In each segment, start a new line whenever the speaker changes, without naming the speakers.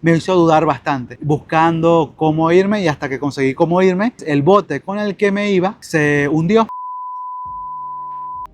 me hizo dudar bastante, buscando cómo irme, y hasta que conseguí cómo irme, el bote con el que me iba se hundió.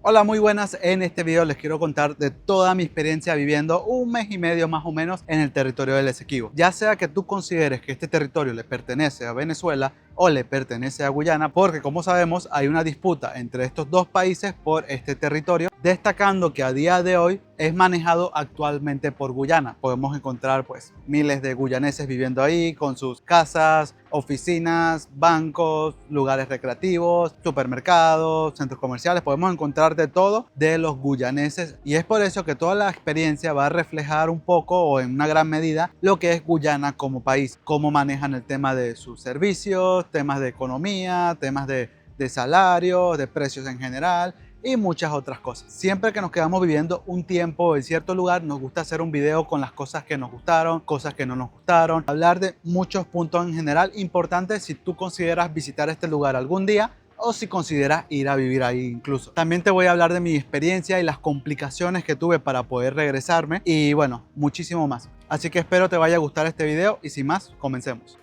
Hola, muy buenas. En este video les quiero contar de toda mi experiencia viviendo un mes y medio más o menos en el territorio del Esequibo. Ya sea que tú consideres que este territorio le pertenece a Venezuela o le pertenece a Guyana, porque como sabemos hay una disputa entre estos dos países por este territorio, destacando que a día de hoy es manejado actualmente por Guyana. Podemos encontrar pues miles de guyaneses viviendo ahí con sus casas, oficinas, bancos, lugares recreativos, supermercados, centros comerciales. Podemos encontrar de todo de los guyaneses, y es por eso que toda la experiencia va a reflejar un poco o en una gran medida lo que es Guyana como país, cómo manejan el tema de sus servicios, temas de economía, temas de salarios, de precios en general y muchas otras cosas. Siempre que nos quedamos viviendo un tiempo en cierto lugar, nos gusta hacer un video con las cosas que nos gustaron, cosas que no nos gustaron, hablar de muchos puntos en general importantes si tú consideras visitar este lugar algún día o si consideras ir a vivir ahí incluso. También te voy a hablar de mi experiencia y las complicaciones que tuve para poder regresarme y bueno, muchísimo más. Así que espero te vaya a gustar este video y sin más, comencemos.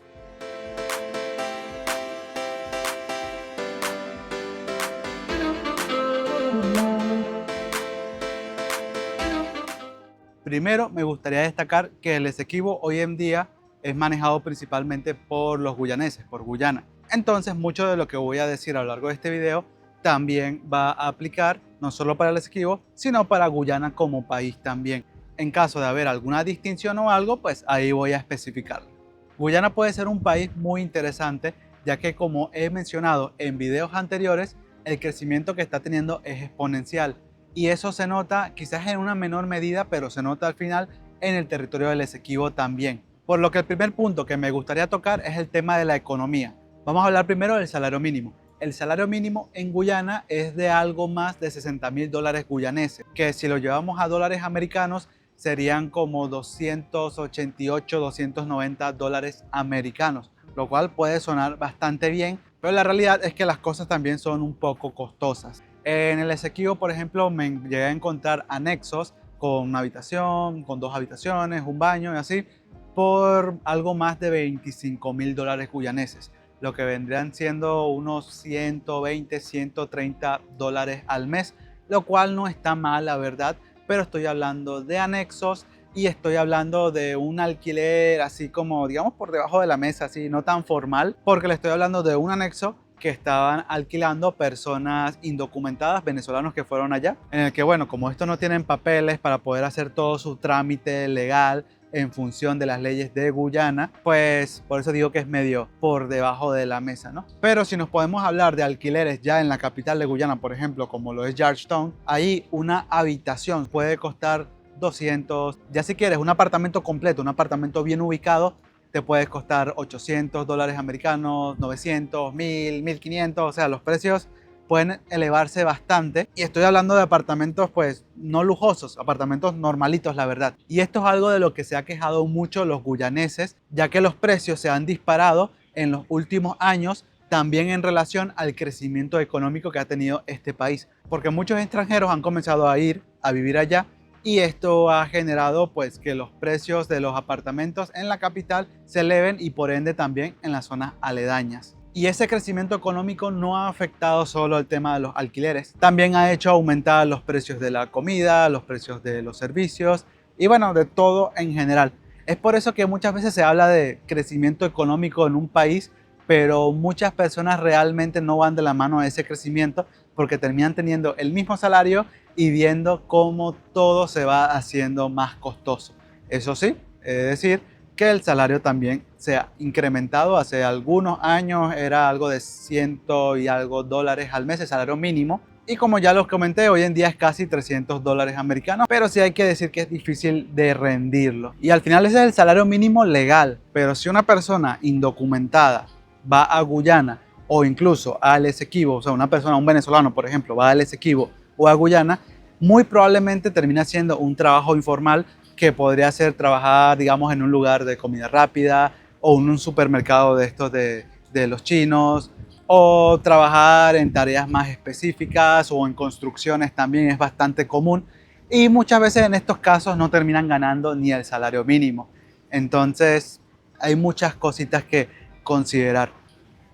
Primero, me gustaría destacar que el Esequibo hoy en día es manejado principalmente por los guyaneses, por Guyana. Entonces, mucho de lo que voy a decir a lo largo de este video también va a aplicar no solo para el Esequibo, sino para Guyana como país también. En caso de haber alguna distinción o algo, pues ahí voy a especificarlo. Guyana puede ser un país muy interesante, ya que como he mencionado en videos anteriores, el crecimiento que está teniendo es exponencial. Y eso se nota quizás en una menor medida, pero se nota al final en el territorio del Esequibo también. Por lo que el primer punto que me gustaría tocar es el tema de la economía. Vamos a hablar primero del salario mínimo. El salario mínimo en Guyana es de algo más de 60.000 dólares guyaneses, que si lo llevamos a dólares americanos serían como 288, 290 dólares americanos, lo cual puede sonar bastante bien, pero la realidad es que las cosas también son un poco costosas. En el Esequibo, por ejemplo, me llegué a encontrar anexos con una habitación, con dos habitaciones, un baño y así, por algo más de 25.000 dólares guyaneses, lo que vendrían siendo unos 120, 130 dólares al mes, lo cual no está mal, la verdad, pero estoy hablando de anexos y estoy hablando de un alquiler así como, digamos, por debajo de la mesa, así, no tan formal, porque le estoy hablando de un anexo que estaban alquilando personas indocumentadas, venezolanos que fueron allá, en el que, bueno, como estos no tienen papeles para poder hacer todo su trámite legal en función de las leyes de Guyana, pues por eso digo que es medio por debajo de la mesa, ¿no? Pero si nos podemos hablar de alquileres ya en la capital de Guyana, por ejemplo, como lo es Georgetown, ahí una habitación puede costar 200, ya si quieres un apartamento completo, un apartamento bien ubicado, te puede costar 800 dólares americanos, 900, 1000, 1500, o sea, los precios pueden elevarse bastante. Y estoy hablando de apartamentos pues no lujosos, apartamentos normalitos, la verdad. Y esto es algo de lo que se ha quejado mucho los guyaneses, ya que los precios se han disparado en los últimos años, también en relación al crecimiento económico que ha tenido este país. Porque muchos extranjeros han comenzado a ir a vivir allá, y esto ha generado pues que los precios de los apartamentos en la capital se eleven y por ende también en las zonas aledañas. Y ese crecimiento económico no ha afectado solo el tema de los alquileres, también ha hecho aumentar los precios de la comida, los precios de los servicios y bueno, de todo en general. Es por eso que muchas veces se habla de crecimiento económico en un país, pero muchas personas realmente no van de la mano a ese crecimiento porque terminan teniendo el mismo salario y viendo cómo todo se va haciendo más costoso. Eso sí, es decir, que el salario también se ha incrementado. Hace algunos años era algo de 100 y algo dólares al mes, el salario mínimo. Y como ya los comenté, hoy en día es casi 300 dólares americanos, pero sí hay que decir que es difícil de rendirlo. Y al final ese es el salario mínimo legal, pero si una persona indocumentada va a Guyana o incluso al Esequibo, o sea, una persona, un venezolano, por ejemplo, va al Esequibo o a Guyana, muy probablemente termina siendo un trabajo informal que podría ser trabajar, digamos, en un lugar de comida rápida o en un supermercado de estos de los chinos, o trabajar en tareas más específicas o en construcciones también es bastante común, y muchas veces en estos casos no terminan ganando ni el salario mínimo. Entonces hay muchas cositas que considerar.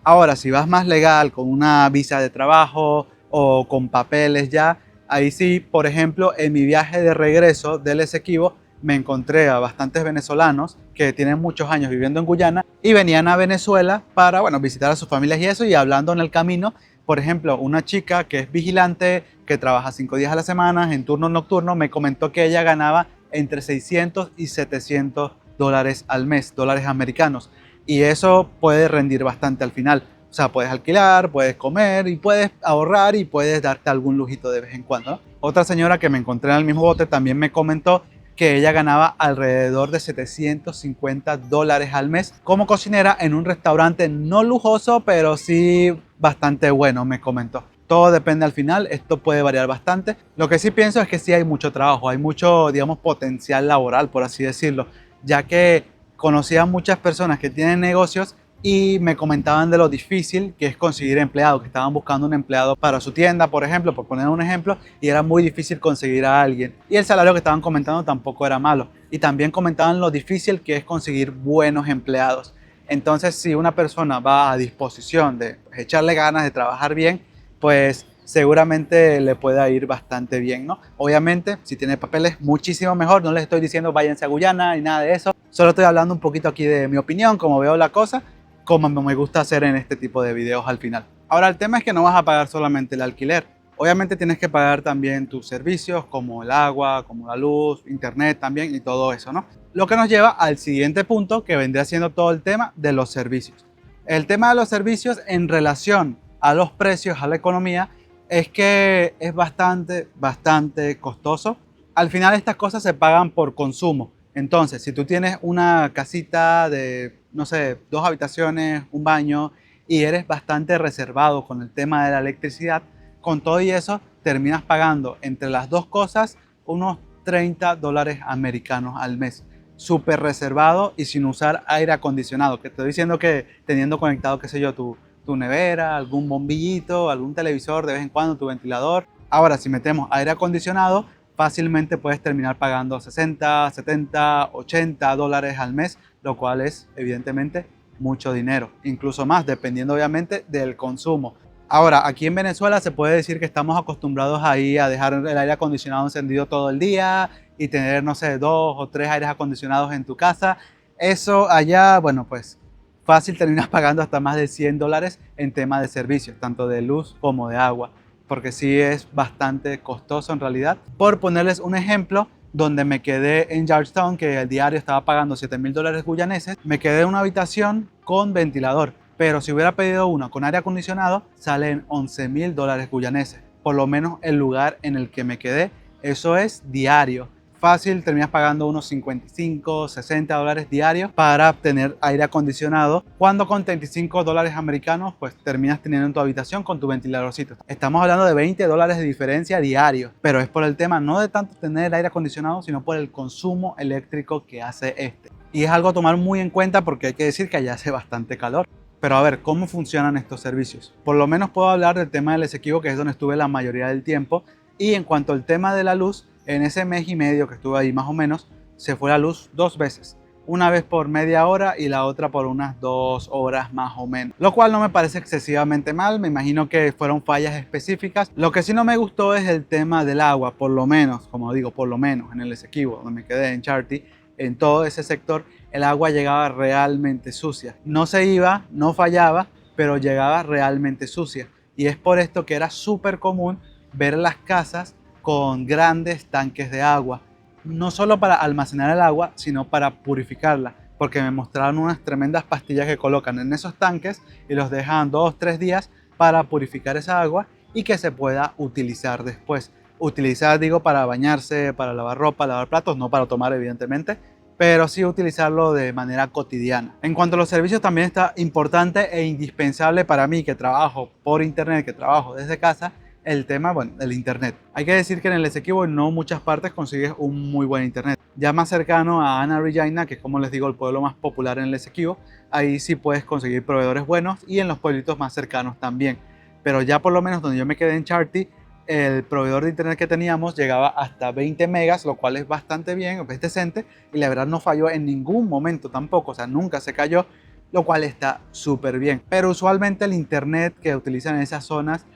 Ahora, si vas más legal, con una visa de trabajo o con papeles ya, ahí sí, por ejemplo, en mi viaje de regreso del Esequibo, me encontré a bastantes venezolanos que tienen muchos años viviendo en Guyana y venían a Venezuela para, bueno, visitar a sus familias y eso, y hablando en el camino, por ejemplo, una chica que es vigilante, que trabaja 5 días a la semana en turno nocturno, me comentó que ella ganaba entre 600 y 700 dólares al mes, dólares americanos. Y eso puede rendir bastante al final. O sea, puedes alquilar, puedes comer y puedes ahorrar y puedes darte algún lujito de vez en cuando, ¿no? Otra señora que me encontré en el mismo bote también me comentó que ella ganaba alrededor de 750 dólares al mes como cocinera en un restaurante no lujoso, pero sí bastante bueno, me comentó. Todo depende al final, esto puede variar bastante. Lo que sí pienso es que sí hay mucho trabajo, hay mucho, digamos, potencial laboral, por así decirlo, ya que conocí a muchas personas que tienen negocios y me comentaban de lo difícil que es conseguir empleados, que estaban buscando un empleado para su tienda, por ejemplo, por poner un ejemplo, y era muy difícil conseguir a alguien. Y el salario que estaban comentando tampoco era malo. Y también comentaban lo difícil que es conseguir buenos empleados. Entonces, si una persona va a disposición de echarle ganas de trabajar bien, pues seguramente le pueda ir bastante bien, ¿no? Obviamente, si tiene papeles, muchísimo mejor. No les estoy diciendo váyanse a Guyana y nada de eso. Solo estoy hablando un poquito aquí de mi opinión, cómo veo la cosa, como me gusta hacer en este tipo de videos al final. Ahora, el tema es que no vas a pagar solamente el alquiler. Obviamente tienes que pagar también tus servicios como el agua, como la luz, internet también y todo eso, ¿no? Lo que nos lleva al siguiente punto, que vendría siendo todo el tema de los servicios. El tema de los servicios en relación a los precios, a la economía, es que es bastante costoso. Al final estas cosas se pagan por consumo. Entonces, si tú tienes una casita de, no sé, 2 habitaciones, un baño, y eres bastante reservado con el tema de la electricidad, con todo y eso terminas pagando entre las dos cosas unos 30 dólares americanos al mes. Súper reservado y sin usar aire acondicionado. Que estoy diciendo que teniendo conectado, qué sé yo, tu nevera, algún bombillito, algún televisor de vez en cuando, tu ventilador. Ahora, si metemos aire acondicionado, fácilmente puedes terminar pagando 60, 70, 80 dólares al mes, lo cual es evidentemente mucho dinero, incluso más, dependiendo obviamente del consumo. Ahora, aquí en Venezuela se puede decir que estamos acostumbrados ahí a dejar el aire acondicionado encendido todo el día y tener, no sé, 2 o 3 aires acondicionados en tu casa. Eso allá, bueno, pues fácil terminas pagando hasta más de 100 dólares en tema de servicios, tanto de luz como de agua, porque sí es bastante costoso en realidad. Por ponerles un ejemplo, donde me quedé en Georgetown, que el diario estaba pagando 7.000 dólares guyaneses, me quedé en una habitación con ventilador, pero si hubiera pedido una con aire acondicionado, salen 11.000 dólares guyaneses, por lo menos el lugar en el que me quedé. Eso es diario. Fácil, terminas pagando unos 55, 60 dólares diarios para tener aire acondicionado, cuando con 35 dólares americanos pues terminas teniendo en tu habitación con tu ventiladorcito. Estamos hablando de 20 dólares de diferencia diario, pero es por el tema no de tanto tener el aire acondicionado, sino por el consumo eléctrico que hace este. Y es algo a tomar muy en cuenta porque hay que decir que allá hace bastante calor. Pero a ver, ¿cómo funcionan estos servicios? Por lo menos puedo hablar del tema del Esequibo, que es donde estuve la mayoría del tiempo. Y en cuanto al tema de la luz, en ese mes y medio que estuve ahí más o menos, se fue la luz 2 veces. Una vez por media hora y la otra por unas 2 horas más o menos. Lo cual no me parece excesivamente mal, me imagino que fueron fallas específicas. Lo que sí no me gustó es el tema del agua, por lo menos, como digo, por lo menos en el Esequibo, donde me quedé en Charty, en todo ese sector, el agua llegaba realmente sucia. No se iba, no fallaba, pero llegaba realmente sucia. Y es por esto que era súper común ver las casas con grandes tanques de agua, no solo para almacenar el agua, sino para purificarla, porque me mostraron unas tremendas pastillas que colocan en esos tanques y los dejan 2 o 3 días para purificar esa agua y que se pueda utilizar después. Utilizar, digo, para bañarse, para lavar ropa, lavar platos, no para tomar evidentemente, pero sí utilizarlo de manera cotidiana. En cuanto a los servicios, también está importante e indispensable para mí, que trabajo por internet, que trabajo desde casa, el tema, bueno, del internet. Hay que decir que en el Esequibo no muchas partes consigues un muy buen internet. Ya más cercano a Anna Regina, que es como les digo el pueblo más popular en el Esequibo, ahí sí puedes conseguir proveedores buenos y en los pueblitos más cercanos también. Pero ya por lo menos donde yo me quedé en Charty, el proveedor de internet que teníamos llegaba hasta 20 megas, lo cual es bastante bien, es decente, y la verdad no falló en ningún momento tampoco, o sea, nunca se cayó, lo cual está súper bien. Pero usualmente el internet que utilizan en esas zonas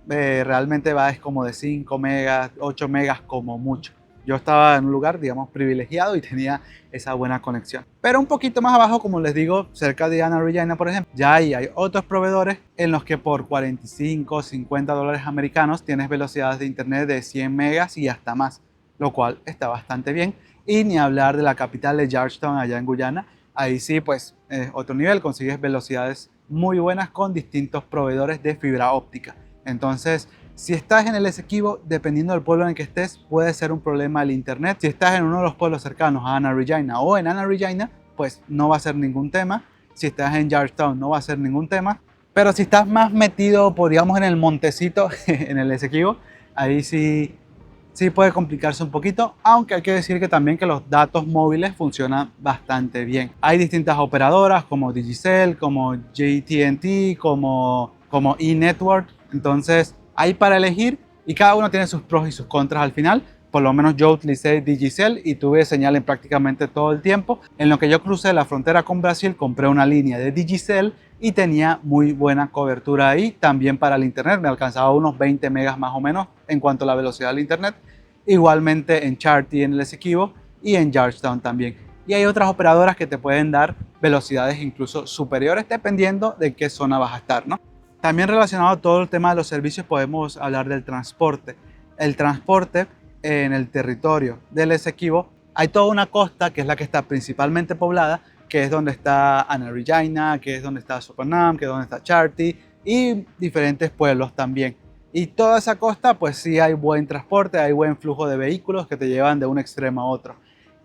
realmente va es como de 5 megas, 8 megas como mucho. Yo estaba en un lugar, digamos, privilegiado y tenía esa buena conexión. Pero un poquito más abajo, como les digo, cerca de Anna Regina, por ejemplo, ya ahí hay otros proveedores en los que por 45, 50 dólares americanos tienes velocidades de internet de 100 megas y hasta más, lo cual está bastante bien. Y ni hablar de la capital de Georgetown, allá en Guyana. Ahí sí, pues, otro nivel, consigues velocidades muy buenas con distintos proveedores de fibra óptica. Entonces, si estás en el Esequibo, dependiendo del pueblo en el que estés, puede ser un problema el internet. Si estás en uno de los pueblos cercanos a Anna Regina o en Anna Regina, pues no va a ser ningún tema. Si estás en Georgetown, no va a ser ningún tema. Pero si estás más metido, digamos, en el montecito, en el Esequibo, ahí sí puede complicarse un poquito, aunque hay que decir que también que los datos móviles funcionan bastante bien. Hay distintas operadoras como Digicel, como JT&T, como eNetwork, entonces hay para elegir y cada uno tiene sus pros y sus contras al final. Por lo menos yo utilicé Digicel y tuve señal en prácticamente todo el tiempo. En lo que yo crucé la frontera con Brasil, compré una línea de Digicel y tenía muy buena cobertura ahí. También para el internet me alcanzaba unos 20 megas más o menos en cuanto a la velocidad del internet. Igualmente en Charty en el Esequibo y en Georgetown también. Y hay otras operadoras que te pueden dar velocidades incluso superiores dependiendo de qué zona vas a estar, ¿no? También relacionado a todo el tema de los servicios podemos hablar del transporte. El transporte en el territorio del Esequibo hay toda una costa que es la que está principalmente poblada, que es donde está Anna Regina, que es donde está Sopanam, que es donde está Charty y diferentes pueblos también. Y toda esa costa pues sí hay buen transporte, hay buen flujo de vehículos que te llevan de un extremo a otro.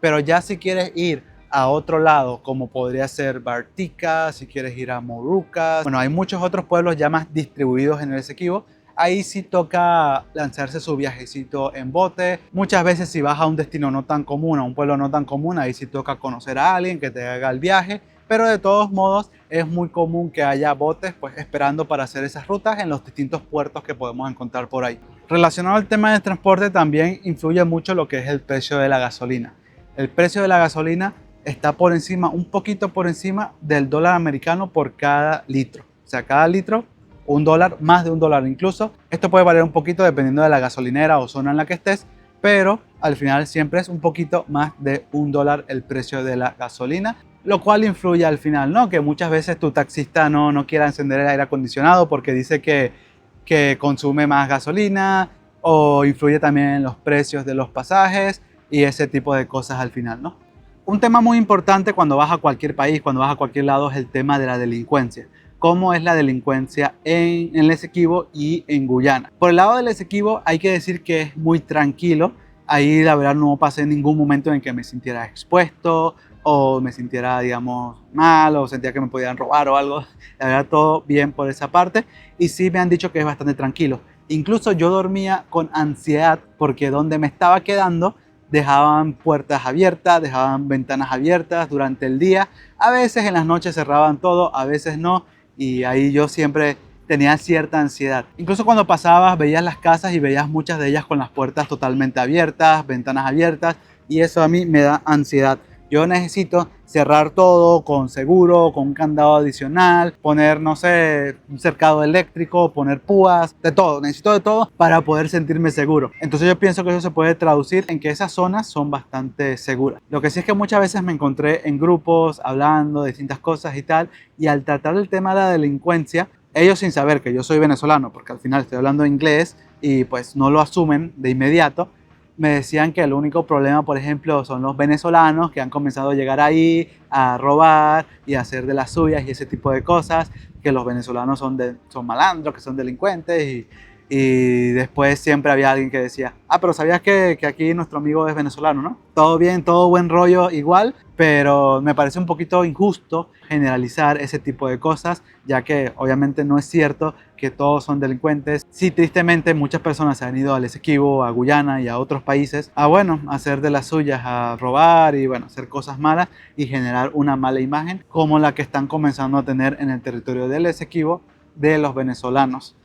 Pero ya si quieres ir a otro lado, como podría ser Bartica, si quieres ir a Morucas, bueno, hay muchos otros pueblos ya más distribuidos en el Esequibo. Ahí sí toca lanzarse su viajecito en bote. Muchas veces si vas a un destino no tan común, a un pueblo no tan común, ahí sí toca conocer a alguien que te haga el viaje. Pero de todos modos es muy común que haya botes pues esperando para hacer esas rutas en los distintos puertos que podemos encontrar por ahí. Relacionado al tema del transporte también influye mucho lo que es el precio de la gasolina. El precio de la gasolina está por encima, un poquito por encima del dólar americano por cada litro. O sea, cada litro, $1, más de $1 incluso. Esto puede variar un poquito dependiendo de la gasolinera o zona en la que estés, pero al final siempre es un poquito más de $1 el precio de la gasolina, lo cual influye al final, ¿no? Que muchas veces tu taxista no quiera encender el aire acondicionado porque dice que consume más gasolina, o influye también en los precios de los pasajes y ese tipo de cosas al final, ¿no? Un tema muy importante cuando vas a cualquier país, cuando vas a cualquier lado, es el tema de la delincuencia. ¿Cómo es la delincuencia en el Esequibo y en Guyana? Por el lado del Esequibo hay que decir que es muy tranquilo. Ahí la verdad no pasé ningún momento en que me sintiera expuesto o me sintiera, digamos, mal o sentía que me podían robar o algo. La verdad todo bien por esa parte y sí me han dicho que es bastante tranquilo. Incluso yo dormía con ansiedad porque donde me estaba quedando dejaban puertas abiertas, dejaban ventanas abiertas durante el día. A veces en las noches cerraban todo, a veces no. Y ahí yo siempre tenía cierta ansiedad. Incluso cuando pasabas, veías las casas y veías muchas de ellas con las puertas totalmente abiertas, ventanas abiertas. Y eso a mí me da ansiedad. Yo necesito cerrar todo con seguro, con un candado adicional, poner, no sé, un cercado eléctrico, poner púas, de todo. Necesito de todo para poder sentirme seguro. Entonces yo pienso que eso se puede traducir en que esas zonas son bastante seguras. Lo que sí es que muchas veces me encontré en grupos hablando de distintas cosas y tal, y al tratar el tema de la delincuencia, ellos sin saber que yo soy venezolano, porque al final estoy hablando inglés y pues no lo asumen de inmediato, me decían que el único problema, por ejemplo, son los venezolanos que han comenzado a llegar ahí a robar y a hacer de las suyas y ese tipo de cosas, que los venezolanos son malandros, que son delincuentes y después siempre había alguien que decía, pero ¿sabías que aquí nuestro amigo es venezolano, no? Todo bien, todo buen rollo igual, pero me parece un poquito injusto generalizar ese tipo de cosas, ya que obviamente no es cierto que todos son delincuentes. Sí, tristemente muchas personas se han ido al Esequibo, a Guyana y a otros países a, bueno, hacer de las suyas, a robar y, bueno, hacer cosas malas y generar una mala imagen como la que están comenzando a tener en el territorio del Esequibo de los venezolanos.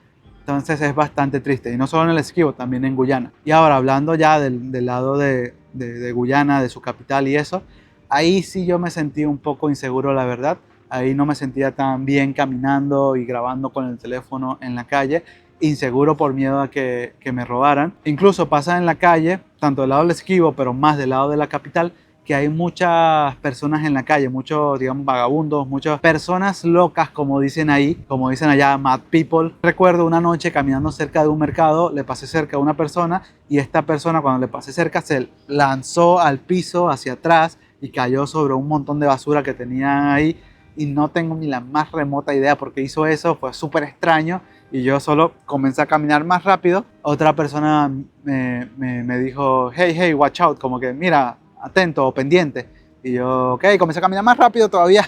Entonces es bastante triste, y no solo en el Esequibo, también en Guyana. Y ahora hablando ya del lado de Guyana, de su capital y eso, ahí sí yo me sentí un poco inseguro, la verdad. Ahí no me sentía tan bien caminando y grabando con el teléfono en la calle, inseguro por miedo a que me robaran. Incluso pasa en la calle, tanto del lado del Esequibo, pero más del lado de la capital, que hay muchas personas en la calle, muchos, digamos, vagabundos, muchas personas locas, como dicen ahí, como dicen allá, mad people. Recuerdo una noche caminando cerca de un mercado, le pasé cerca a una persona y esta persona, cuando le pasé cerca, se lanzó al piso hacia atrás y cayó sobre un montón de basura que tenían ahí, y no tengo ni la más remota idea por qué hizo eso. Fue súper extraño y yo solo comencé a caminar más rápido. Otra persona me dijo, hey, hey, watch out, como que mira, atento o pendiente. Y yo, ok, comencé a caminar más rápido todavía.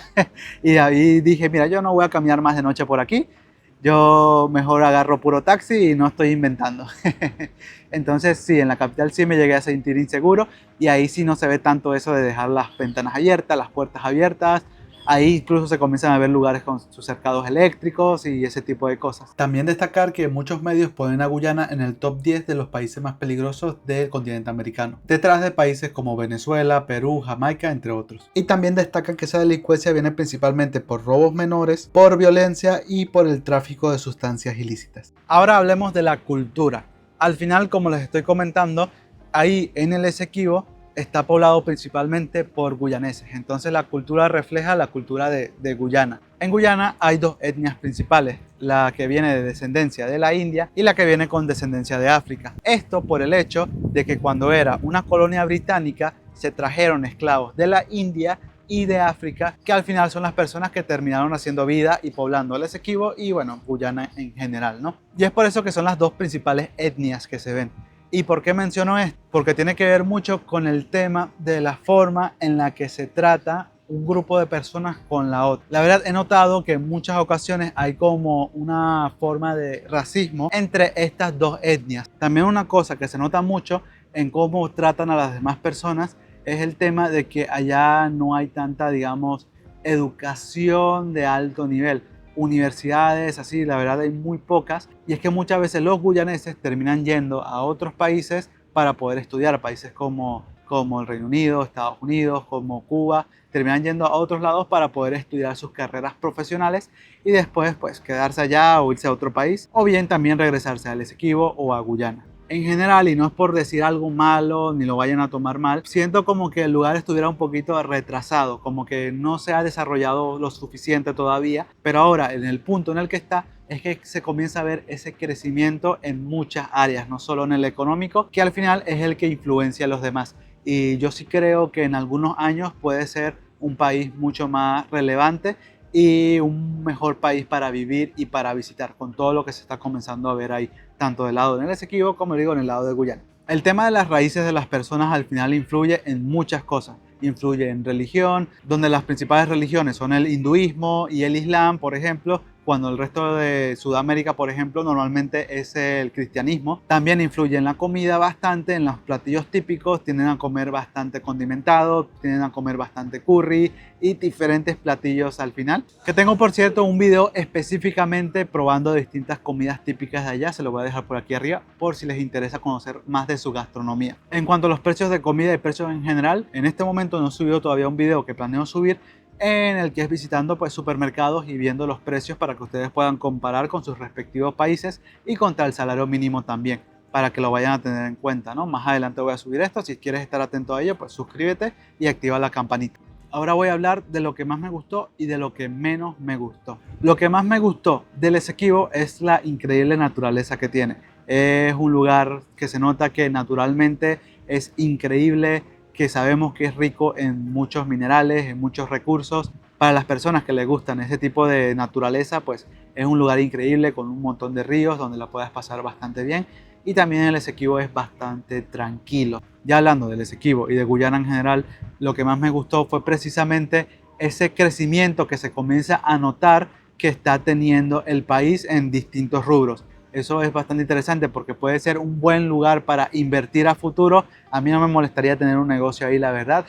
Y ahí dije, mira, yo no voy a caminar más de noche por aquí. Yo mejor agarro puro taxi y no estoy inventando. Entonces sí, en la capital sí me llegué a sentir inseguro, y ahí sí no se ve tanto eso de dejar las ventanas abiertas, las puertas abiertas. Ahí incluso se comienzan a ver lugares con sus cercados eléctricos y ese tipo de cosas. También destacar que muchos medios ponen a Guyana en el top 10 de los países más peligrosos del continente americano, detrás de países como Venezuela, Perú, Jamaica, entre otros. Y también destacan que esa delincuencia viene principalmente por robos menores, por violencia y por el tráfico de sustancias ilícitas. Ahora hablemos de la cultura. Al final, como les estoy comentando, ahí en el Esequibo está poblado principalmente por guyaneses. Entonces la cultura refleja la cultura de Guyana. En Guyana hay dos etnias principales, la que viene de descendencia de la India y la que viene con descendencia de África. Esto por el hecho de que cuando era una colonia británica se trajeron esclavos de la India y de África, que al final son las personas que terminaron haciendo vida y poblando el Esequibo y bueno, Guyana en general, ¿no? Y es por eso que son las dos principales etnias que se ven. ¿Y por qué menciono esto? Porque tiene que ver mucho con el tema de la forma en la que se trata un grupo de personas con la otra. La verdad, he notado que en muchas ocasiones hay como una forma de racismo entre estas dos etnias. También una cosa que se nota mucho en cómo tratan a las demás personas es el tema de que allá no hay tanta, digamos, educación de alto nivel. Universidades, así, la verdad hay muy pocas, y es que muchas veces los guyaneses terminan yendo a otros países para poder estudiar, países como el Reino Unido, Estados Unidos, como Cuba, terminan yendo a otros lados para poder estudiar sus carreras profesionales y después pues quedarse allá o irse a otro país, o bien también regresarse al Esequibo o a Guyana. En general, y no es por decir algo malo ni lo vayan a tomar mal, siento como que el lugar estuviera un poquito retrasado, como que no se ha desarrollado lo suficiente todavía, pero ahora en el punto en el que está es que se comienza a ver ese crecimiento en muchas áreas, no solo en el económico, que al final es el que influencia a los demás. Y yo sí creo que en algunos años puede ser un país mucho más relevante y un mejor país para vivir y para visitar, con todo lo que se está comenzando a ver ahí, tanto del lado del Esequibo como digo en el lado de Guyana. El tema de las raíces de las personas al final influye en muchas cosas. Influye en religión, donde las principales religiones son el hinduismo y el islam, por ejemplo, cuando el resto de Sudamérica, por ejemplo, normalmente es el cristianismo. También influye en la comida bastante, en los platillos típicos, tienden a comer bastante condimentado, tienden a comer bastante curry y diferentes platillos al final. Que tengo, por cierto, un video específicamente probando distintas comidas típicas de allá, se lo voy a dejar por aquí arriba por si les interesa conocer más de su gastronomía. En cuanto a los precios de comida y precios en general, en este momento no he subido todavía un video que planeo subir, en el que es visitando pues supermercados y viendo los precios para que ustedes puedan comparar con sus respectivos países y contra el salario mínimo también, para que lo vayan a tener en cuenta, ¿no? Más adelante voy a subir esto, si quieres estar atento a ello, pues suscríbete y activa la campanita. Ahora voy a hablar de lo que más me gustó y de lo que menos me gustó. Lo que más me gustó del Esequibo es la increíble naturaleza que tiene. Es un lugar que se nota que naturalmente es increíble, que sabemos que es rico en muchos minerales, en muchos recursos. Para las personas que les gustan ese tipo de naturaleza, pues es un lugar increíble con un montón de ríos donde la puedes pasar bastante bien. Y también el Esequibo es bastante tranquilo. Ya hablando del Esequibo y de Guyana en general, lo que más me gustó fue precisamente ese crecimiento que se comienza a notar que está teniendo el país en distintos rubros. Eso es bastante interesante porque puede ser un buen lugar para invertir a futuro. A mí no me molestaría tener un negocio ahí, la verdad.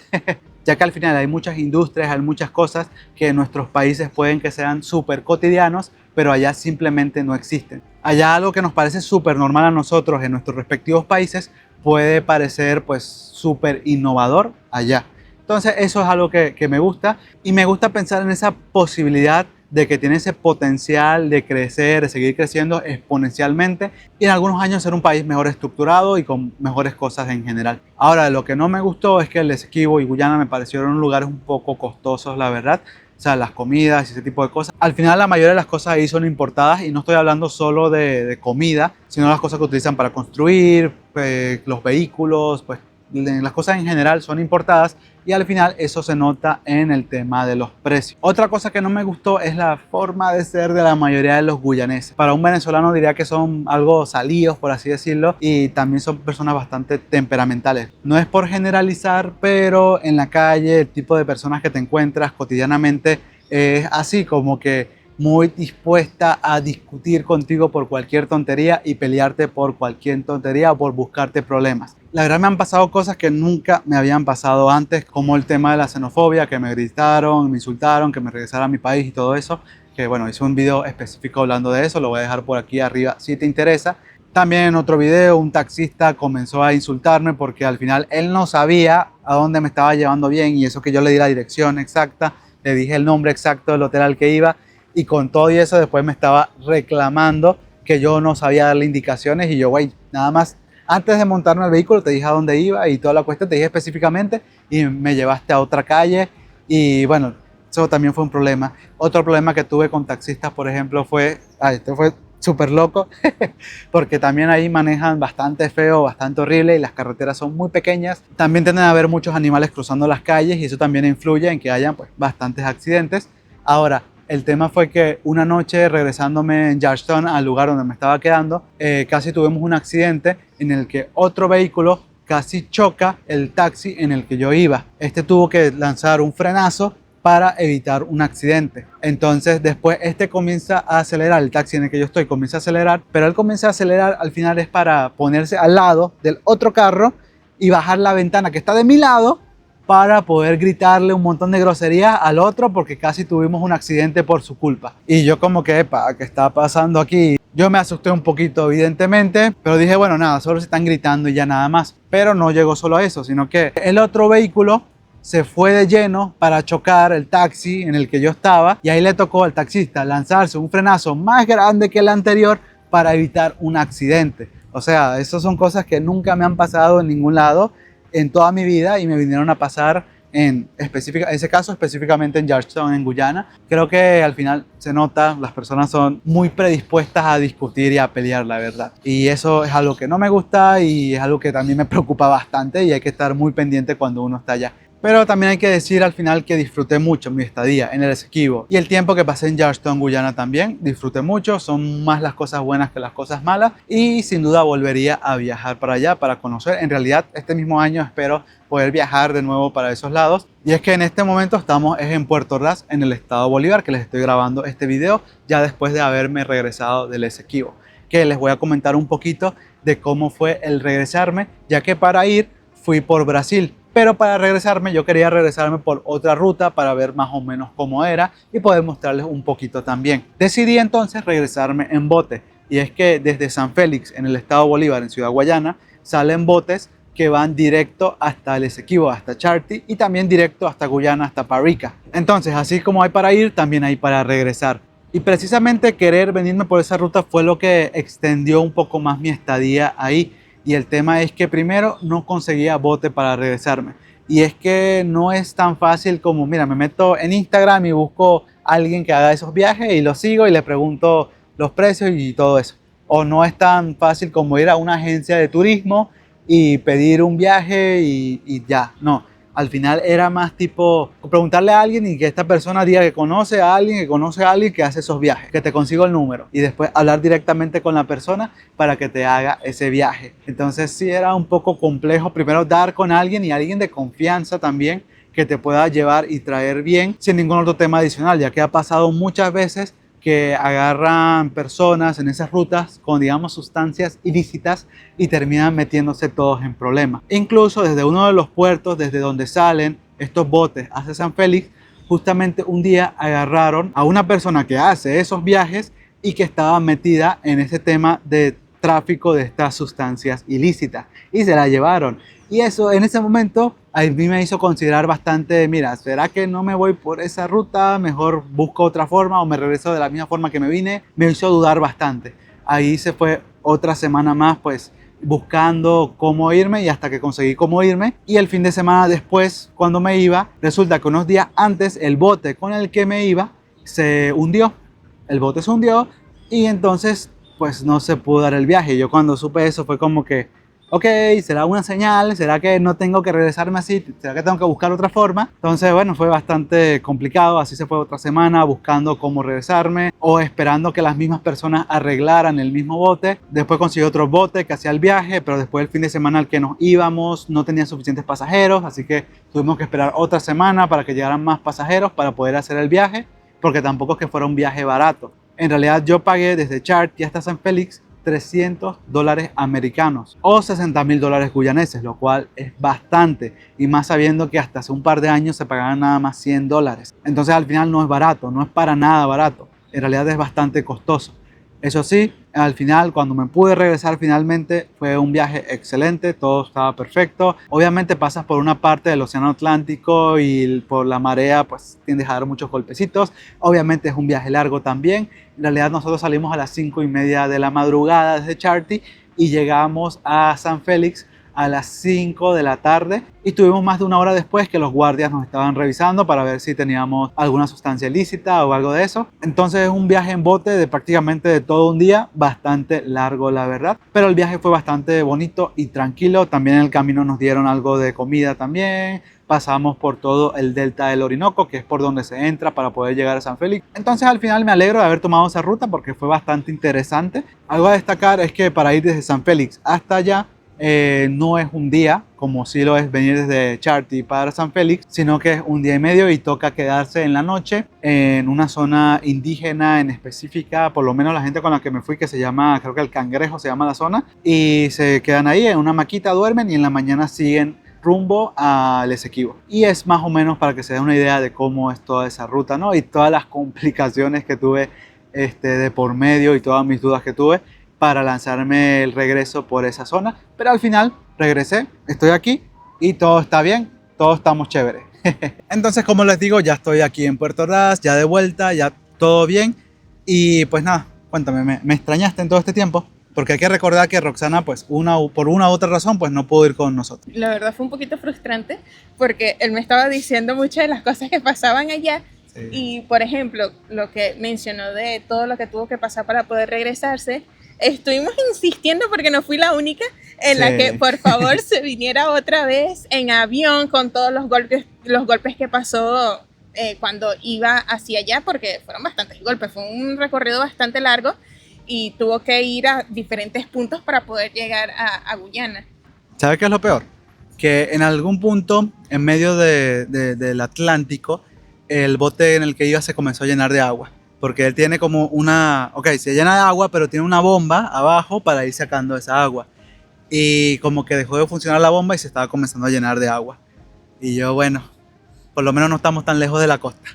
Ya que al final hay muchas industrias, hay muchas cosas que en nuestros países pueden que sean súper cotidianos, pero allá simplemente no existen. Allá algo que nos parece súper normal a nosotros en nuestros respectivos países puede parecer pues súper innovador allá. Entonces eso es algo que me gusta, y me gusta pensar en esa posibilidad de que tiene ese potencial de crecer, de seguir creciendo exponencialmente y en algunos años ser un país mejor estructurado y con mejores cosas en general. Ahora, lo que no me gustó es que el Esequibo y Guyana me parecieron lugares un poco costosos, la verdad. O sea, las comidas y ese tipo de cosas. Al final la mayoría de las cosas ahí son importadas, y no estoy hablando solo de comida, sino las cosas que utilizan para construir, los vehículos, pues las cosas en general son importadas, y al final eso se nota en el tema de los precios. Otra cosa que no me gustó es la forma de ser de la mayoría de los guyaneses. Para un venezolano diría que son algo salidos, por así decirlo, y también son personas bastante temperamentales. No es por generalizar, pero en la calle el tipo de personas que te encuentras cotidianamente es así, como que muy dispuesta a discutir contigo por cualquier tontería y pelearte por cualquier tontería o por buscarte problemas. La verdad me han pasado cosas que nunca me habían pasado antes, como el tema de la xenofobia, que me gritaron, me insultaron, que me regresara a mi país y todo eso, que bueno, hice un video específico hablando de eso, lo voy a dejar por aquí arriba si te interesa. También en otro video un taxista comenzó a insultarme porque al final él no sabía a dónde me estaba llevando bien, y eso que yo le di la dirección exacta, le dije el nombre exacto del hotel al que iba, y con todo y eso después me estaba reclamando que yo no sabía darle indicaciones, y yo, güey, nada más antes de montarme al vehículo te dije a dónde iba y toda la cuestión, te dije específicamente y me llevaste a otra calle, y bueno, eso también fue un problema. Otro problema que tuve con taxistas, por ejemplo, esto fue súper loco, porque también ahí manejan bastante feo, bastante horrible, y las carreteras son muy pequeñas. También tienden a haber muchos animales cruzando las calles, y eso también influye en que hayan pues bastantes accidentes. Ahora, el tema fue que una noche regresándome en Georgetown al lugar donde me estaba quedando, casi tuvimos un accidente en el que otro vehículo casi choca el taxi en el que yo iba. Este tuvo que lanzar un frenazo para evitar un accidente. Entonces después comienza a acelerar, el taxi en el que yo estoy comienza a acelerar, pero él comienza a acelerar al final es para ponerse al lado del otro carro y bajar la ventana que está de mi lado, para poder gritarle un montón de groserías al otro, porque casi tuvimos un accidente por su culpa. Y yo como que, epa, ¿qué está pasando aquí? Yo me asusté un poquito, evidentemente, pero dije, bueno, nada, solo se están gritando y ya nada más. Pero no llegó solo a eso, sino que el otro vehículo se fue de lleno para chocar el taxi en el que yo estaba, y ahí le tocó al taxista lanzarse un frenazo más grande que el anterior para evitar un accidente. O sea, esas son cosas que nunca me han pasado en ningún lado en toda mi vida, y me vinieron a pasar en ese caso específicamente en Georgetown, en Guyana. Creo que al final se nota, las personas son muy predispuestas a discutir y a pelear, la verdad. Y eso es algo que no me gusta, y es algo que también me preocupa bastante, y hay que estar muy pendiente cuando uno está allá. Pero también hay que decir al final que disfruté mucho mi estadía en el Esequibo, y el tiempo que pasé en Georgetown, Guyana, también disfruté mucho. Son más las cosas buenas que las cosas malas, y sin duda volvería a viajar para allá para conocer. En realidad este mismo año espero poder viajar de nuevo para esos lados, y es que en este momento estamos en Puerto Ordaz, en el estado Bolívar, que les estoy grabando este video ya después de haberme regresado del Esequibo, que les voy a comentar un poquito de cómo fue el regresarme, ya que para ir fui por Brasil. Pero para regresarme, yo quería regresarme por otra ruta para ver más o menos cómo era y poder mostrarles un poquito también. Decidí entonces regresarme en bote, y es que desde San Félix, en el estado Bolívar, en Ciudad Guayana, salen botes que van directo hasta el Esequibo, hasta Charty, y también directo hasta Guyana, hasta Parika. Entonces, así como hay para ir, también hay para regresar. Y precisamente querer venirme por esa ruta fue lo que extendió un poco más mi estadía ahí. Y el tema es que primero no conseguía bote para regresarme. Y es que no es tan fácil como, mira, me meto en Instagram y busco a alguien que haga esos viajes y lo sigo y le pregunto los precios y todo eso. O no es tan fácil como ir a una agencia de turismo y pedir un viaje y ya, no. Al final era más tipo preguntarle a alguien y que esta persona diga que conoce a alguien, que conoce a alguien que hace esos viajes, que te consigo el número, y después hablar directamente con la persona para que te haga ese viaje. Entonces sí era un poco complejo primero dar con alguien, y alguien de confianza también, que te pueda llevar y traer bien sin ningún otro tema adicional, ya que ha pasado muchas veces que agarran personas en esas rutas con, digamos, sustancias ilícitas y terminan metiéndose todos en problemas. Incluso desde uno de los puertos, desde donde salen estos botes hacia San Félix, justamente un día agarraron a una persona que hace esos viajes y que estaba metida en ese tema de tráfico de estas sustancias ilícitas y se la llevaron. Y eso en ese momento a mí me hizo considerar bastante, mira, ¿será que no me voy por esa ruta? Mejor busco otra forma o me regreso de la misma forma que me vine. Me hizo dudar bastante. Ahí se fue otra semana más, pues buscando cómo irme y hasta que conseguí cómo irme. Y el fin de semana después, cuando me iba, resulta que unos días antes el bote con el que me iba se hundió. El bote se hundió y entonces pues no se pudo dar el viaje. Yo cuando supe eso fue como que, ok, ¿será una señal? ¿Será que no tengo que regresarme así? ¿Será que tengo que buscar otra forma? Entonces, bueno, fue bastante complicado. Así se fue otra semana buscando cómo regresarme o esperando que las mismas personas arreglaran el mismo bote. Después conseguí otro bote que hacía el viaje, pero después el fin de semana al que nos íbamos no tenía suficientes pasajeros, así que tuvimos que esperar otra semana para que llegaran más pasajeros para poder hacer el viaje, porque tampoco es que fuera un viaje barato. En realidad yo pagué desde Charty hasta San Félix $300 americanos o $60.000 guyaneses, lo cual es bastante, y más sabiendo que hasta hace un par de años se pagaban nada más $100. Entonces al final no es barato, no es para nada barato, en realidad es bastante costoso. Eso sí, al final, cuando me pude regresar finalmente, fue un viaje excelente, todo estaba perfecto. Obviamente pasas por una parte del océano Atlántico y por la marea pues tiendes a dar muchos golpecitos. Obviamente es un viaje largo también. En realidad nosotros salimos a las 5:30 de la madrugada desde Charty y llegamos a San Félix a las 5 de la tarde y tuvimos más de una hora después que los guardias nos estaban revisando para ver si teníamos alguna sustancia ilícita o algo de eso. Entonces es un viaje en bote de prácticamente de todo un día, bastante largo la verdad, pero el viaje fue bastante bonito y tranquilo. También en el camino nos dieron algo de comida también. Pasamos por todo el delta del Orinoco, que es por donde se entra para poder llegar a San Félix. Entonces al final me alegro de haber tomado esa ruta porque fue bastante interesante. Algo a destacar es que para ir desde San Félix hasta allá no es un día, como si lo es venir desde Charty para San Félix, sino que es un día y medio y toca quedarse en la noche en una zona indígena en específica, por lo menos la gente con la que me fui, que se llama, creo que el Cangrejo se llama la zona, y se quedan ahí en una maquita, duermen y en la mañana siguen rumbo al Esequibo. Y es más o menos para que se den una idea de cómo es toda esa ruta, ¿no? Y todas las complicaciones que tuve de por medio y todas mis dudas que tuve para lanzarme el regreso por esa zona, pero al final regresé, estoy aquí y todo está bien, todos estamos chéveres. Entonces, como les digo, ya estoy aquí en Puerto Ordaz, ya de vuelta, ya todo bien. Y pues nada, cuéntame, ¿me extrañaste en todo este tiempo? Porque hay que recordar que Roxana, pues por una u otra razón, pues no pudo ir con nosotros.
La verdad fue un poquito frustrante porque él me estaba diciendo muchas de las cosas que pasaban allá. Sí. Y, por ejemplo, lo que mencionó de todo lo que tuvo que pasar para poder regresarse, estuvimos insistiendo porque no fui la única en la que por favor se viniera otra vez en avión con todos los golpes que pasó cuando iba hacia allá, porque fueron bastantes golpes, fue un recorrido bastante largo y tuvo que ir a diferentes puntos para poder llegar a Guyana.
¿Sabes qué es lo peor? Que en algún punto en medio del Atlántico el bote en el que iba se comenzó a llenar de agua. Porque él tiene como se llena de agua, pero tiene una bomba abajo para ir sacando esa agua. Y como que dejó de funcionar la bomba y se estaba comenzando a llenar de agua. Y yo, bueno, por lo menos no estamos tan lejos de la costa.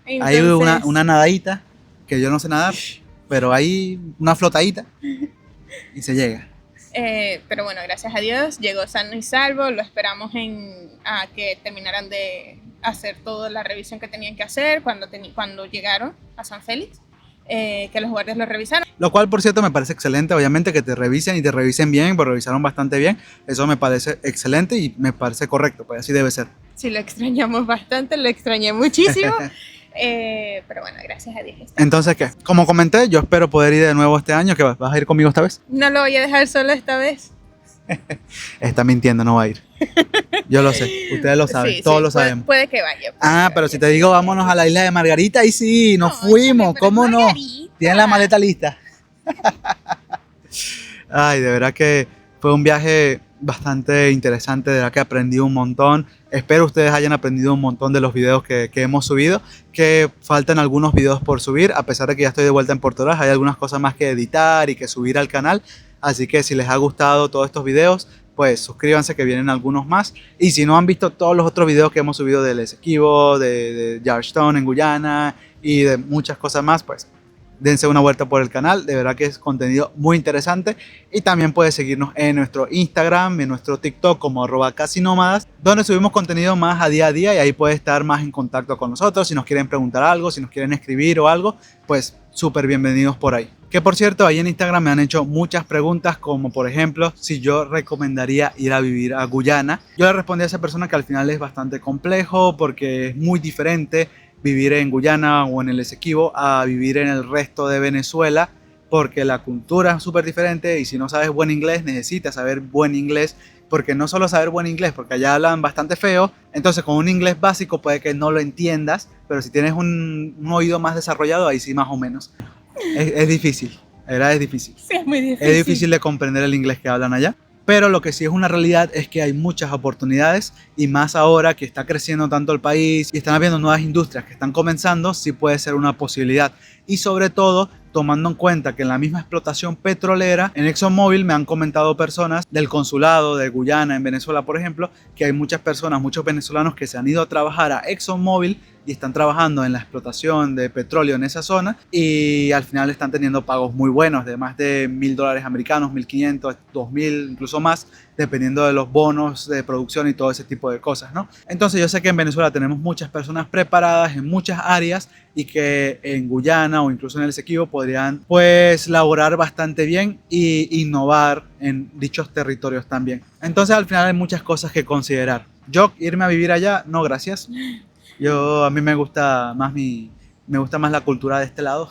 Entonces... Hay una nadadita, que yo no sé nadar, pero hay una flotadita y se llega.
Pero bueno, gracias a Dios llegó sano y salvo. Lo esperamos a que terminaran de hacer toda la revisión que tenían que hacer cuando llegaron a San Félix, que los guardias lo revisaron.
Lo cual, por cierto, me parece excelente, obviamente, que te revisen y te revisen bien, porque revisaron bastante bien. Eso me parece excelente y me parece correcto, pues así debe ser.
Sí, lo extrañamos bastante, lo extrañé muchísimo. Pero bueno, gracias a Dios.
Entonces, ¿qué? Como comenté, yo espero poder ir de nuevo este año. ¿Qué vas a ir conmigo esta vez?
No lo voy a dejar solo esta vez.
Está mintiendo, no va a ir. Yo lo sé, ustedes lo saben, sí, todos lo sabemos.
Puede que vaya.
Pero si te digo vámonos a la isla de Margarita, ahí sí, nos fuimos, ¿cómo no? ¿Tienen la maleta lista? Ay, de verdad que fue un viaje bastante interesante, de verdad que aprendí un montón. Espero ustedes hayan aprendido un montón de los videos que hemos subido, que faltan algunos videos por subir, a pesar de que ya estoy de vuelta en Portugal, hay algunas cosas más que editar y que subir al canal, así que si les ha gustado todos estos videos, pues suscríbanse que vienen algunos más, y si no han visto todos los otros videos que hemos subido del Essequibo, de Georgetown en Guyana y de muchas cosas más, pues dense una vuelta por el canal, de verdad que es contenido muy interesante. Y también puedes seguirnos en nuestro Instagram, en nuestro TikTok como @casinómadas, donde subimos contenido más a día y ahí puedes estar más en contacto con nosotros. Si nos quieren preguntar algo, si nos quieren escribir o algo, pues súper bienvenidos por ahí. Que por cierto, ahí en Instagram me han hecho muchas preguntas, como por ejemplo, si yo recomendaría ir a vivir a Guyana. Yo le respondí a esa persona que al final es bastante complejo porque es muy diferente vivir en Guyana o en el Essequibo a vivir en el resto de Venezuela, porque la cultura es súper diferente y si no sabes buen inglés necesitas saber buen inglés, porque no solo saber buen inglés, porque allá hablan bastante feo, entonces con un inglés básico puede que no lo entiendas, pero si tienes un oído más desarrollado, ahí sí más o menos. Es difícil, la verdad es difícil.
Sí, es muy difícil.
Es difícil de comprender el inglés que hablan allá. Pero lo que sí es una realidad es que hay muchas oportunidades y más ahora que está creciendo tanto el país y están habiendo nuevas industrias que están comenzando, sí puede ser una posibilidad. Y sobre todo, tomando en cuenta que en la misma explotación petrolera, en ExxonMobil me han comentado personas del consulado de Guyana en Venezuela, por ejemplo, que hay muchas personas, muchos venezolanos que se han ido a trabajar a ExxonMobil y están trabajando en la explotación de petróleo en esa zona y al final están teniendo pagos muy buenos de más de $1.000 americanos, 1.500, 2.000, incluso más, dependiendo de los bonos de producción y todo ese tipo de cosas, ¿no? Entonces yo sé que en Venezuela tenemos muchas personas preparadas en muchas áreas y que en Guyana o incluso en el Essequibo podrían pues laborar bastante bien e innovar en dichos territorios también. Entonces al final hay muchas cosas que considerar. Yo irme a vivir allá, no gracias. A mí me gusta más me gusta más la cultura de este lado,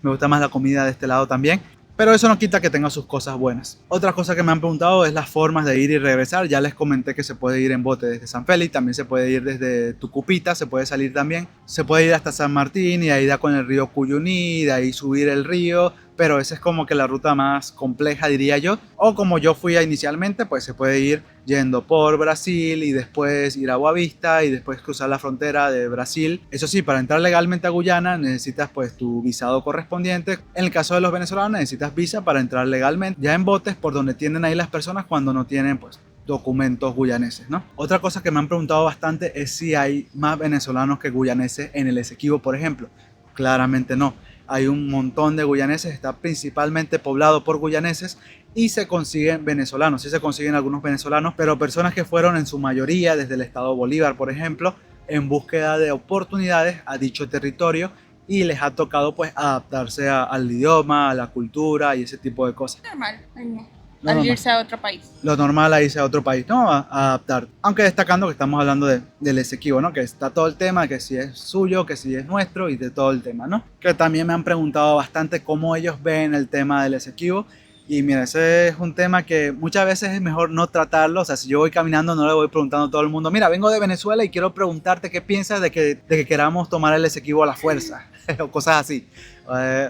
me gusta más la comida de este lado también, pero eso no quita que tenga sus cosas buenas. Otra cosa que me han preguntado es las formas de ir y regresar. Ya les comenté que se puede ir en bote desde San Félix, también se puede ir desde Tucupita, se puede salir también, se puede ir hasta San Martín y ahí da con el río Cuyuní, de ahí subir el río, pero esa es como que la ruta más compleja, diría yo. O como yo fui inicialmente, pues se puede ir yendo por Brasil y después ir a Boavista y después cruzar la frontera de Brasil. Eso sí, para entrar legalmente a Guyana necesitas pues tu visado correspondiente. En el caso de los venezolanos necesitas visa para entrar legalmente, ya en botes por donde tienden ahí las personas cuando no tienen pues documentos guyaneses, ¿no? Otra cosa que me han preguntado bastante es si hay más venezolanos que guyaneses en el Essequibo, por ejemplo. Claramente no. Hay un montón de guyaneses, está principalmente poblado por guyaneses y se consiguen venezolanos, sí se consiguen algunos venezolanos, pero personas que fueron en su mayoría desde el estado Bolívar, por ejemplo, en búsqueda de oportunidades a dicho territorio y les ha tocado pues adaptarse al idioma, a la cultura y ese tipo de cosas.
Normal, al irse a otro país.
Lo normal a irse a otro país, ¿no? A adaptar. Aunque destacando que estamos hablando del Essequibo, ¿no? Que está todo el tema, que si es suyo, que si es nuestro y de todo el tema, ¿no? Que también me han preguntado bastante cómo ellos ven el tema del Essequibo. Y mira, ese es un tema que muchas veces es mejor no tratarlo. O sea, si yo voy caminando no le voy preguntando a todo el mundo, mira, vengo de Venezuela y quiero preguntarte qué piensas de que queramos tomar el Essequibo a la fuerza o cosas así.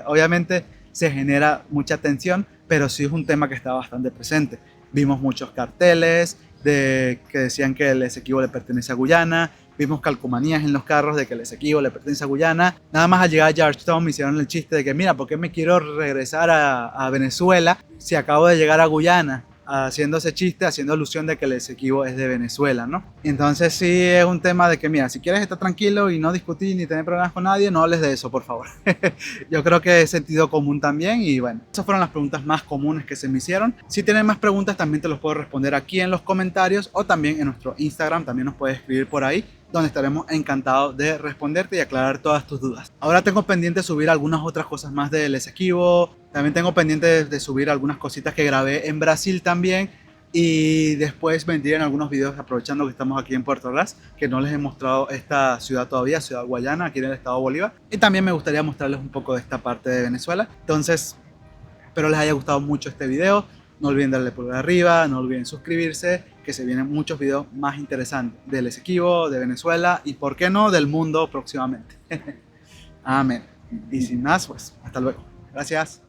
Obviamente se genera mucha tensión, pero sí es un tema que está bastante presente. Vimos muchos carteles que decían que el Essequibo le pertenece a Guyana, vimos calcomanías en los carros de que el Essequibo le pertenece a Guyana. Nada más al llegar a Georgetown me hicieron el chiste de que mira, ¿por qué me quiero regresar a Venezuela si acabo de llegar a Guyana? Haciendo ese chiste, haciendo alusión de que el Essequibo es de Venezuela, ¿no? Entonces sí es un tema de que, mira, si quieres estar tranquilo y no discutir ni tener problemas con nadie, no hables de eso, por favor. Yo creo que es sentido común también y bueno, esas fueron las preguntas más comunes que se me hicieron. Si tienen más preguntas también te los puedo responder aquí en los comentarios o también en nuestro Instagram, también nos puedes escribir por ahí, donde estaremos encantados de responderte y aclarar todas tus dudas. Ahora tengo pendiente subir algunas otras cosas más del Essequibo, también tengo pendiente de subir algunas cositas que grabé en Brasil también y después vendrían algunos videos aprovechando que estamos aquí en Puerto Ordaz, que no les he mostrado esta ciudad todavía, Ciudad Guayana, aquí en el estado Bolívar, y también me gustaría mostrarles un poco de esta parte de Venezuela. Entonces, espero les haya gustado mucho este video. No olviden darle pulgar arriba, no olviden suscribirse, que se vienen muchos videos más interesantes del Essequibo, de Venezuela y, por qué no, del mundo próximamente. Amén. Y sin más, pues, hasta luego. Gracias.